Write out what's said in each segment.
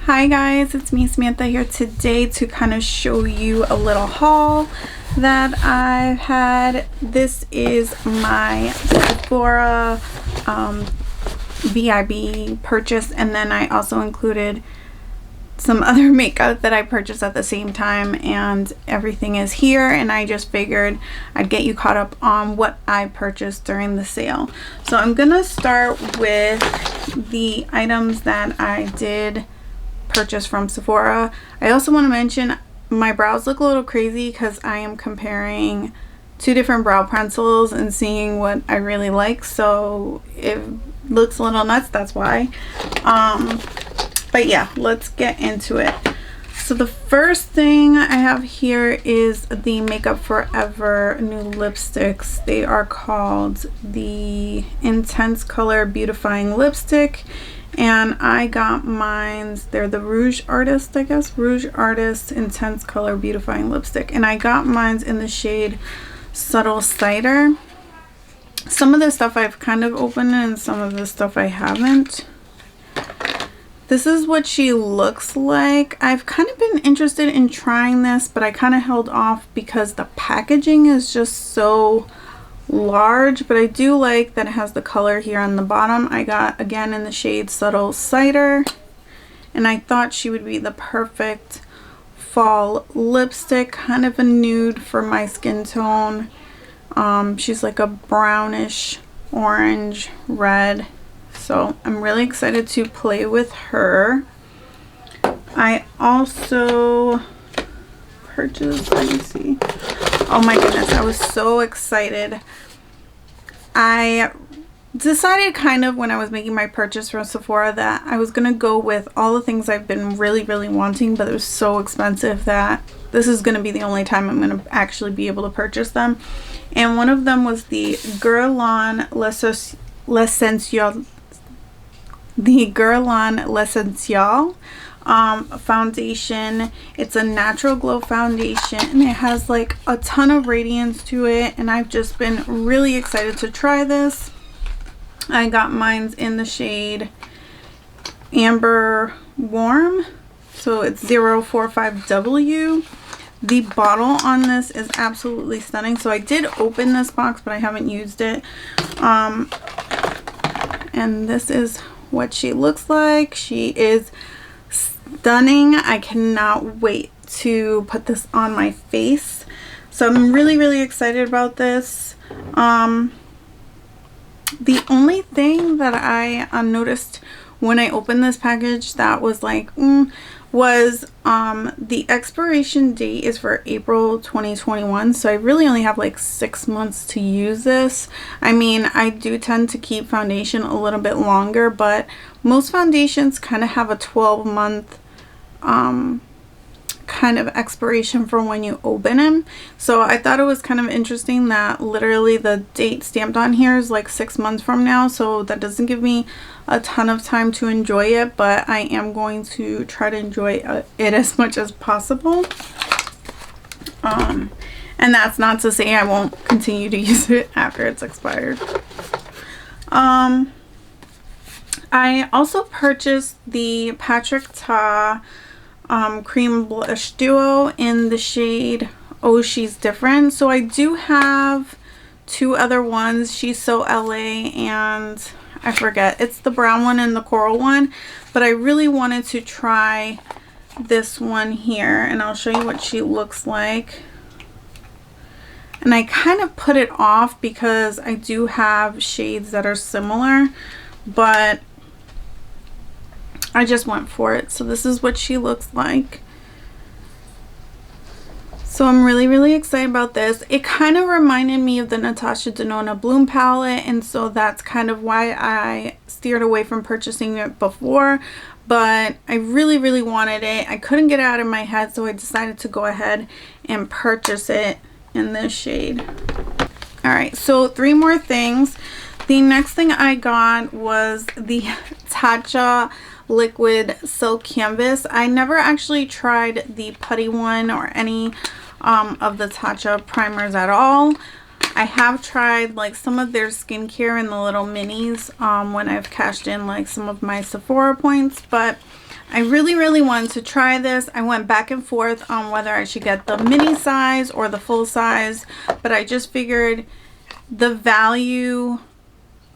Hi guys, it's me Samantha here today to kind of show you a little haul that I've had. This is my Sephora VIB purchase, and then I also included some other makeup that I purchased at the same time, and everything is here, and I just figured I'd get you caught up on what I purchased during the sale. So I'm gonna start with the items that I did purchase from Sephora. I also want to mention my brows look a little crazy because I am comparing two different brow pencils and seeing what I really like, so it looks a little nuts, that's why. But yeah, let's get into it. So the first thing I have here is the Makeup Forever new lipsticks. They are called the Intense Color Beautifying Lipstick, and I got mine. They're the Rouge Artist, I guess. Rouge Artist Intense Color Beautifying Lipstick, and I got mine in the shade Subtle Cider. Some of the stuff I've kind of opened and some of the stuff I haven't. This is what she looks like. I've kind of been interested in trying this, but I kind of held off because the packaging is just so large, but I do like that it has the color here on the bottom. I got, again, in the shade Subtle Cider, and I thought she would be the perfect fall lipstick, kind of a nude for my skin tone. She's like a brownish orange red. So I'm really excited to play with her. I also purchased, let me see. Oh my goodness, I was so excited. I decided kind of when I was making my purchase from Sephora that I was going to go with all the things I've been really wanting, but it was so expensive that this is going to be the only time I'm going to actually be able to purchase them. And one of them was the Guerlain L'Essentiel. The Guerlain L'Essentiel foundation. It's a natural glow foundation, and it has like a ton of radiance to it, and I've just been really excited to try this. I got mine in the shade Amber Warm, so it's 045W. The bottle on this is absolutely stunning. So I did open this box, but I haven't used it. And this is what she looks like. She is stunning. I cannot wait to put this on my face. So I'm really excited about this. The only thing that I noticed when I opened this package that was like was the expiration date is for April 2021, so I really only have like 6 months to use this. I mean, I do tend to keep foundation a little bit longer, but most foundations kind of have a 12-month kind of expiration from when you open them. So I thought it was kind of interesting that literally the date stamped on here is like 6 months from now, so that doesn't give me a ton of time to enjoy it, but I am going to try to enjoy it as much as possible. And that's not to say I won't continue to use it after it's expired. I also purchased the Patrick Ta Cream Blush Duo in the shade Oh She's Different. So I do have two other ones, She's So LA, and I forget, it's the brown one and the coral one, but I really wanted to try this one here, and I'll show you what she looks like. And I kind of put it off because I do have shades that are similar, but I just went for it. So this is what she looks like. So I'm really excited about this. It kind of reminded me of the Natasha Denona Bloom palette, and so that's kind of why I steered away from purchasing it before, but I really wanted it. I couldn't get it out of my head, so I decided to go ahead and purchase it in this shade. Alright, so 3 more things. The next thing I got was the Tatcha Liquid Silk Canvas. I never actually tried the putty one or any of the Tatcha primers at all. I have tried like some of their skincare in the little minis when I've cashed in like some of my Sephora points, but I really wanted to try this. I went back and forth on whether I should get the mini size or the full size, but I just figured the value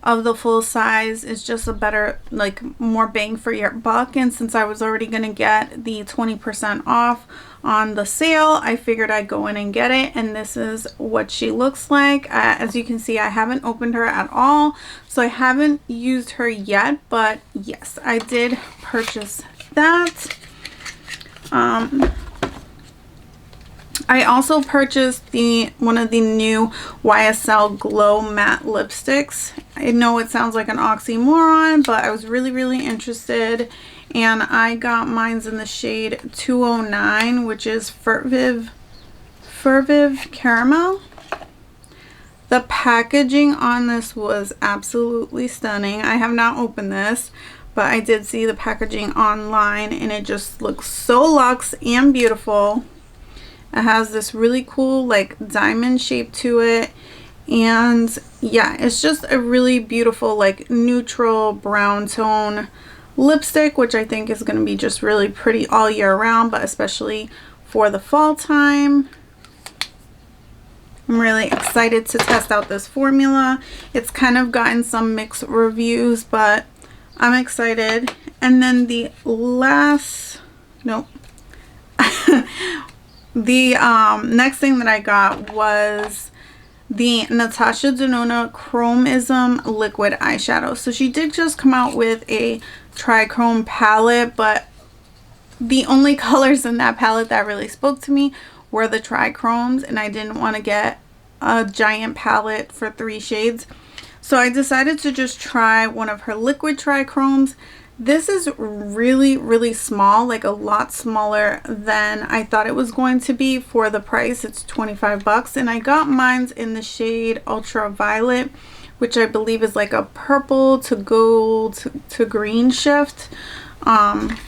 of the full size is just a better, like, more bang for your buck. And since I was already going to get the 20% off on the sale, I figured I'd go in and get it. And this is what she looks like. As you can see, I haven't opened her at all, so I haven't used her yet, but yes, I did purchase that. I also purchased one of the new YSL Glow Matte Lipsticks. I know it sounds like an oxymoron, but I was really interested, and I got mine's in the shade 209, which is Fervive Caramel. The packaging on this was absolutely stunning. I have not opened this, but I did see the packaging online, and it just looks so luxe and beautiful. It has this really cool, like, diamond shape to it, and yeah, it's just a really beautiful, like, neutral brown tone lipstick, which I think is going to be just really pretty all year round, but especially for the fall time. I'm really excited to test out this formula. It's kind of gotten some mixed reviews, but I'm excited. And then the next thing that I got was the Natasha Denona Chromism liquid eyeshadow. So she did just come out with a trichrome palette, but the only colors in that palette that really spoke to me were the trichromes, and I didn't want to get a giant palette for 3 shades. So I decided to just try one of her liquid trichromes. This is really small, like a lot smaller than I thought it was going to be for the price. It's 25 bucks, and I got mine's in the shade Ultraviolet, which I believe is like a purple to gold to green shift. I'm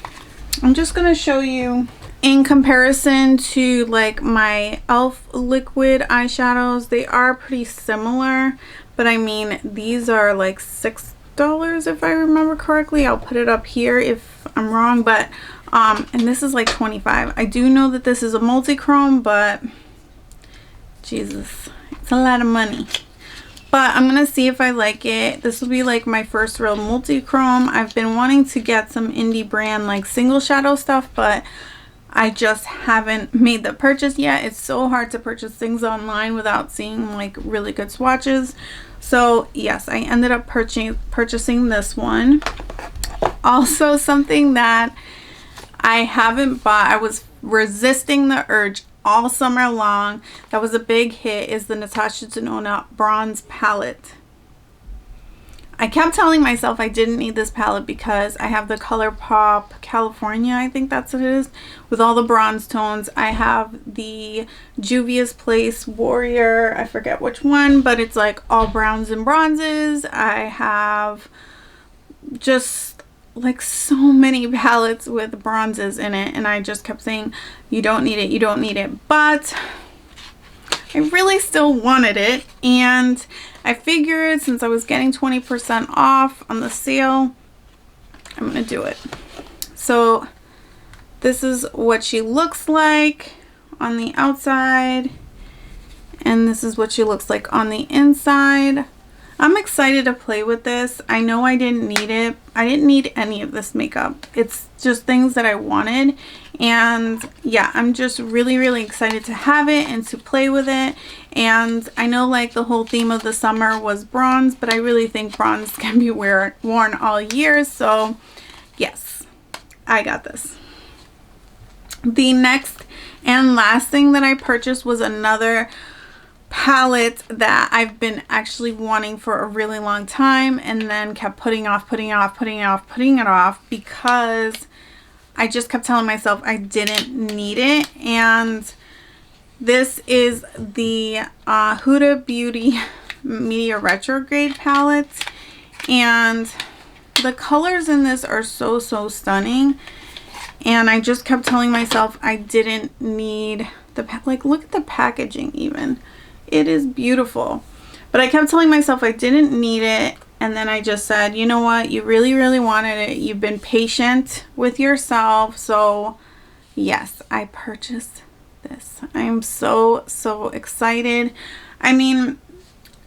just going to show you in comparison to like my e.l.f. liquid eyeshadows. They are pretty similar, but I mean, these are like $6 if I remember correctly. I'll put it up here if I'm wrong, but and this is like 25. I do know that this is a multi-chrome, but Jesus, it's a lot of money. But I'm gonna see if I like it. This will be like my first real multi-chrome. I've been wanting to get some indie brand like single shadow stuff, but I just haven't made the purchase yet. It's so hard to purchase things online without seeing like really good swatches. So yes, I ended up purchasing this one. Also, something that I haven't bought, I was resisting the urge all summer long, that was a big hit, is the Natasha Denona Bronze Palette. I kept telling myself I didn't need this palette because I have the Colourpop California, I think that's what it is, with all the bronze tones. I have the Juvia's Place Warrior, I forget which one, but it's like all browns and bronzes. I have just like so many palettes with bronzes in it, and I just kept saying, you don't need it, you don't need it, but I really still wanted it, and I figured since I was getting 20% off on the sale, I'm gonna do it. So this is what she looks like on the outside, and this is what she looks like on the inside. I'm excited to play with this. I know I didn't need it. I didn't need any of this makeup. It's just things that I wanted. And yeah, I'm just really excited to have it and to play with it. And I know like the whole theme of the summer was bronze, but I really think bronze can be worn all year. So yes, I got this. The next and last thing that I purchased was another palette that I've been actually wanting for a really long time, and then kept putting it off because I just kept telling myself I didn't need it. And this is the Huda Beauty Media Retrograde palette, and the colors in this are so stunning, and I just kept telling myself I didn't need the like, look at the packaging even. It is beautiful, but I kept telling myself I didn't need it, And then I just said, you know what, you really wanted it. You've been patient with yourself. So yes, I purchased this. I am so excited. I mean,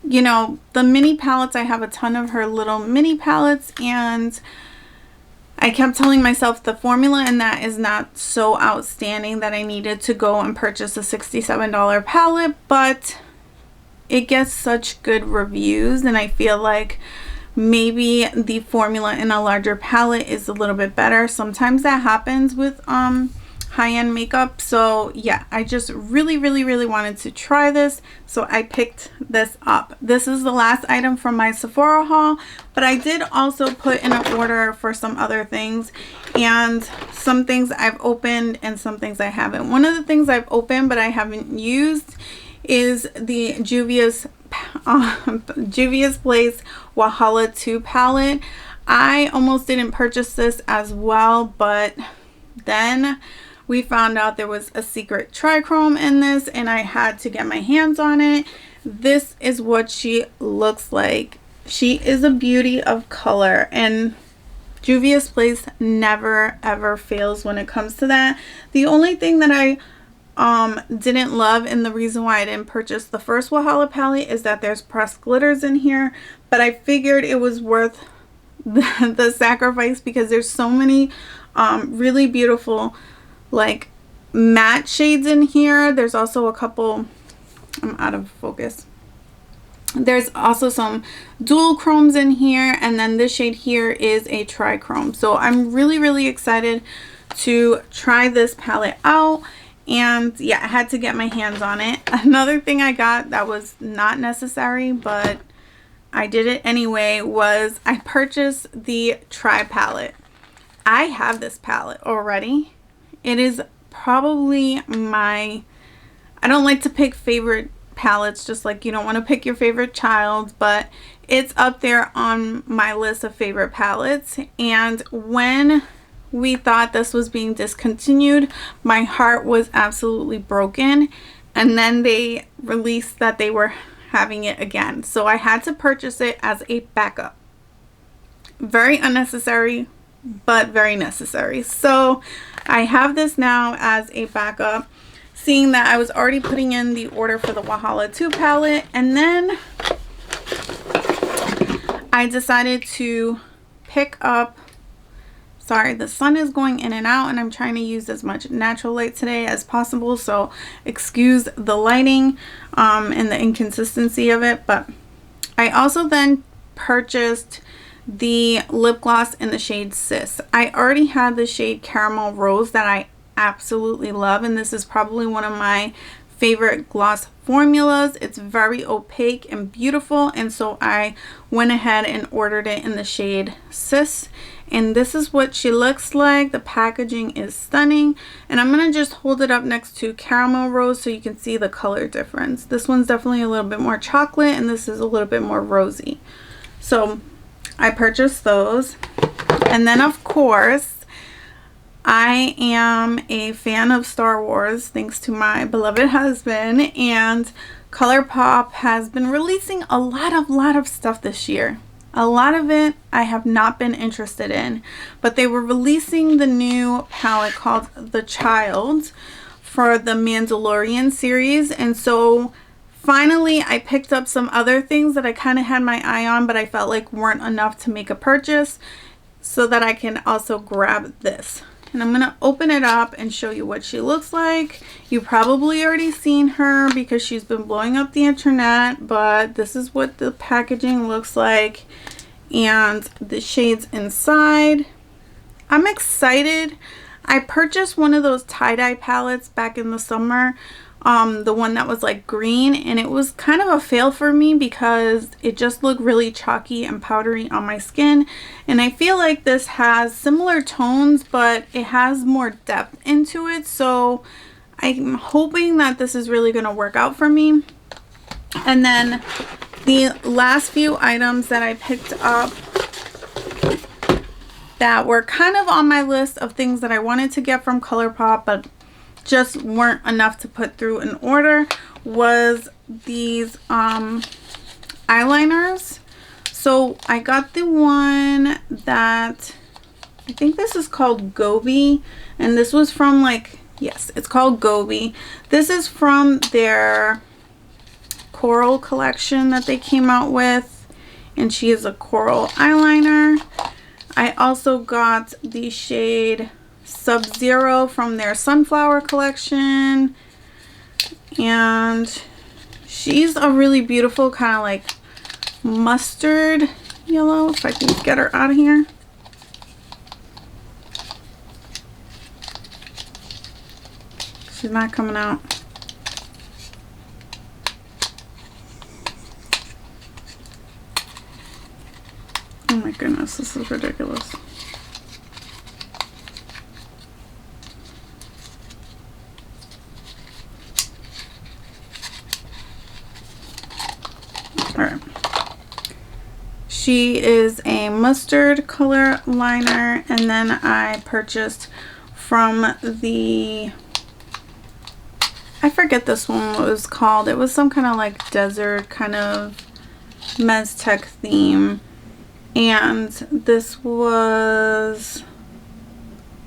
you know, the mini palettes, I have a ton of her little mini palettes, and I kept telling myself the formula in that is not so outstanding that I needed to go and purchase a $67 palette, but it gets such good reviews, and I feel like maybe the formula in a larger palette is a little bit better. Sometimes that happens with high-end makeup. So yeah, I just really wanted to try this, so I picked this up. This is the last item from my Sephora haul, but I did also put in an order for some other things, and some things I've opened and some things I haven't. One of the things I've opened but I haven't used is the Juvias Place Wahala 2 palette. I almost didn't purchase this as well, but then we found out there was a secret trichrome in this, and I had to get my hands on it. This is what she looks like. She is a beauty of color, and Juvia's Place never ever fails when it comes to that. The only thing that I didn't love, and the reason why I didn't purchase the first Wahala palette, is that there's pressed glitters in here, but I figured it was worth the sacrifice because there's so many really beautiful like matte shades in here. There's also a couple, I'm out of focus, there's also some dual chromes in here, and then this shade here is a trichrome. So I'm really excited to try this palette out. And yeah, I had to get my hands on it. Another thing I got that was not necessary, but I did it anyway, was I purchased the Tri palette. I have this palette already. It is probably my, I don't like to pick favorite palettes, just like you don't want to pick your favorite child, but it's up there on my list of favorite palettes. And when we thought this was being discontinued, my heart was absolutely broken, and then they released that they were having it again, so I had to purchase it as a backup. Very unnecessary, but very necessary. So I have this now as a backup, seeing that I was already putting in the order for the Wahala 2 palette, and then I decided to pick up, sorry, the sun is going in and out, and I'm trying to use as much natural light today as possible, so excuse the lighting and the inconsistency of it. But I also then purchased the lip gloss in the shade Sis. I already had the shade Caramel Rose that I absolutely love, and this is probably one of my favorite gloss formulas. It's very opaque and beautiful, and so I went ahead and ordered it in the shade Sis, and this is what she looks like. The packaging is stunning, and I'm gonna just hold it up next to Caramel Rose so you can see the color difference. This one's definitely a little bit more chocolate, and this is a little bit more rosy. So I purchased those, and then of course I am a fan of Star Wars thanks to my beloved husband, and Colourpop has been releasing a lot of stuff this year. A lot of it I have not been interested in, but they were releasing the new palette called The Child for the Mandalorian series, and so finally I picked up some other things that I kind of had my eye on, but I felt like weren't enough to make a purchase, so that I can also grab this. And I'm going to open it up and show you what she looks like. You probably already seen her because she's been blowing up the internet, but this is what the packaging looks like and the shades inside. I'm excited. I purchased one of those tie-dye palettes back in the summer, the one that was like green, and it was kind of a fail for me because it just looked really chalky and powdery on my skin, and I feel like this has similar tones but it has more depth into it, so I'm hoping that this is really going to work out for me. And then the last few items that I picked up that were kind of on my list of things that I wanted to get from Colourpop but just weren't enough to put through an order was these eyeliners. So So I got the one that, I think this is called Gobi, and this was from like, yes, it's called Gobi. This is from their coral collection that they came out with, and she is a coral eyeliner. I also got the shade Sub-Zero from their Sunflower collection, and she's a really beautiful kind of like mustard yellow, if I can get her out of here. She's not coming out. Oh my goodness, this is ridiculous. Alright. She is a mustard color liner, and then I purchased from the, I forget this one what it was called. It was some kind of like desert kind of Meztec theme, and this was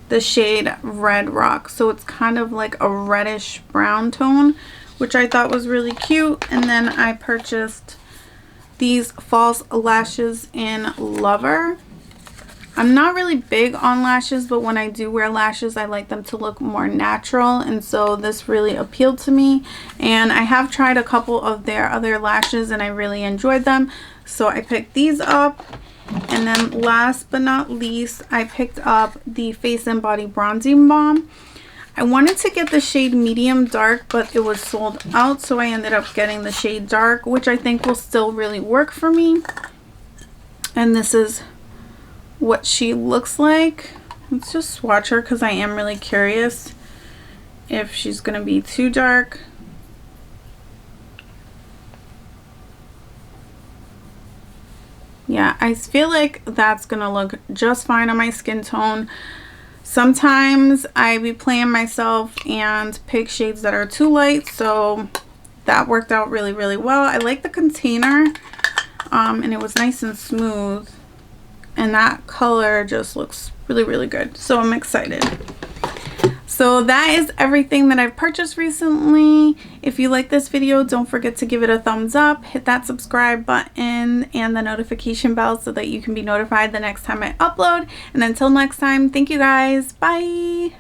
the shade Red Rock, so it's kind of like a reddish brown tone, which I thought was really cute. And then I purchased these false lashes in Lover. I'm not really big on lashes, but when I do wear lashes, I like them to look more natural, and so this really appealed to me. And I have tried a couple of their other lashes and I really enjoyed them, so I picked these up. And then last but not least, I picked up the Face and Body Bronzing Balm. I wanted to get the shade Medium Dark, but it was sold out, so I ended up getting the shade Dark, which I think will still really work for me. And this is what she looks like. Let's just swatch her because I am really curious if she's going to be too dark. Yeah, I feel like that's going to look just fine on my skin tone. Sometimes I be playing myself and pick shades that are too light, so that worked out really, really well. I like the container, and it was nice and smooth, and that color just looks really, really good, so I'm excited. So that is everything that I've purchased recently. If you like this video, don't forget to give it a thumbs up, hit that subscribe button and the notification bell so that you can be notified the next time I upload. And until next time, thank you guys. Bye.